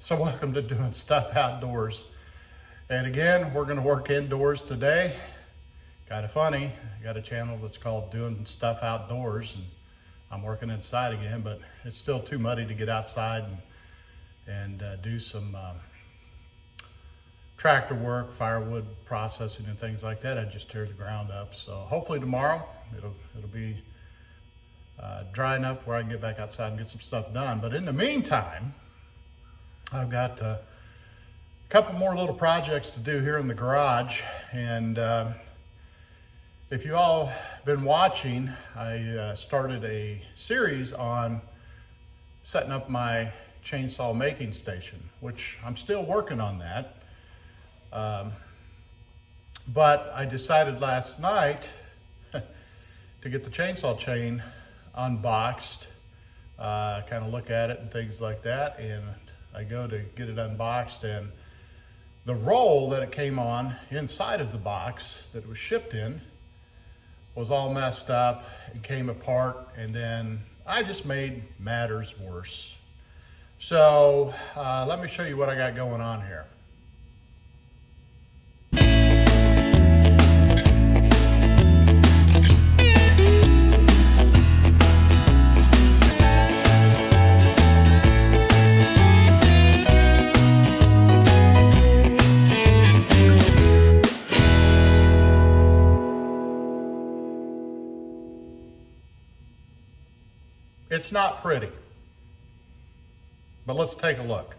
So welcome to Doing Stuff Outdoors. And again, we're gonna work indoors today. Kind of funny, I got a channel that's called Doing Stuff Outdoors, and I'm working inside again, but it's still too muddy to get outside and do some tractor work, firewood processing and things like that. I just tear the ground up. So hopefully tomorrow it'll be dry enough where I can get back outside and get some stuff done. But in the meantime, I've got a couple more little projects to do here in the garage. And if you all been watching, I started a series on setting up my chainsaw making station, which I'm still working on that. But I decided last night to get the chainsaw chain unboxed, kind of look at it and things like that. And I go to get it unboxed, and the roll that it came on inside of the box that it was shipped in was all messed up and came apart, and then I just made matters worse. So let me show you what I got going on here. It's not pretty, but let's take a look.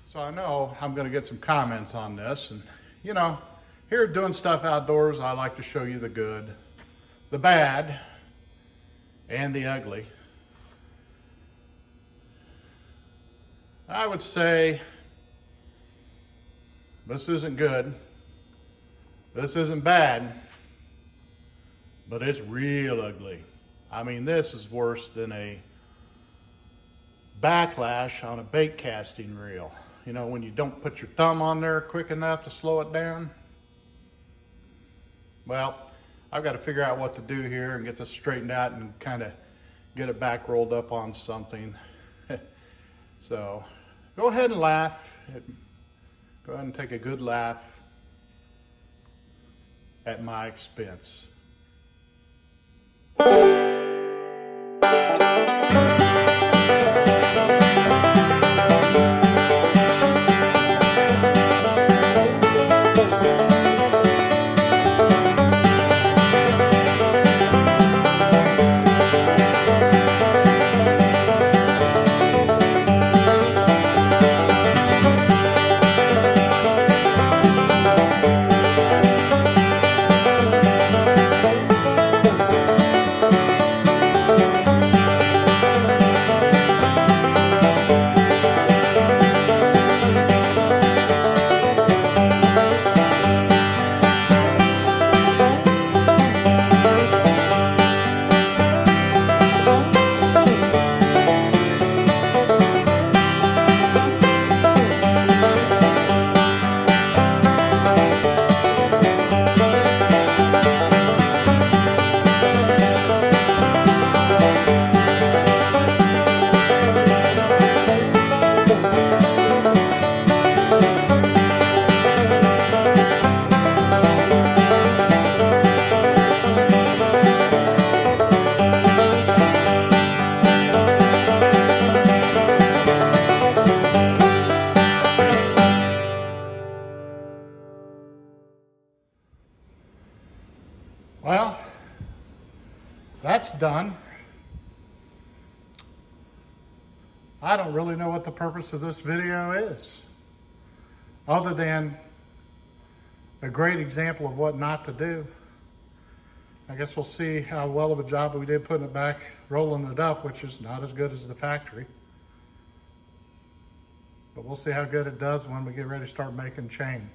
So I know I'm gonna get some comments on this, and you know, here at Doing Stuff Outdoors, I like to show you the good, the bad, and the ugly. I would say this isn't good, this isn't bad, but it's real ugly. I mean, this is worse than a backlash on a bait casting reel. You know, when you don't put your thumb on there quick enough to slow it down. Well, I've got to figure out what to do here and get this straightened out and kind of get it back rolled up on something. So go ahead and laugh. Go ahead and take a good laugh at my expense. Well, that's done. I don't really know what the purpose of this video is, other than a great example of what not to do. I guess we'll see how well of a job we did putting it back, rolling it up, which is not as good as the factory. But we'll see how good it does when we get ready to start making chain.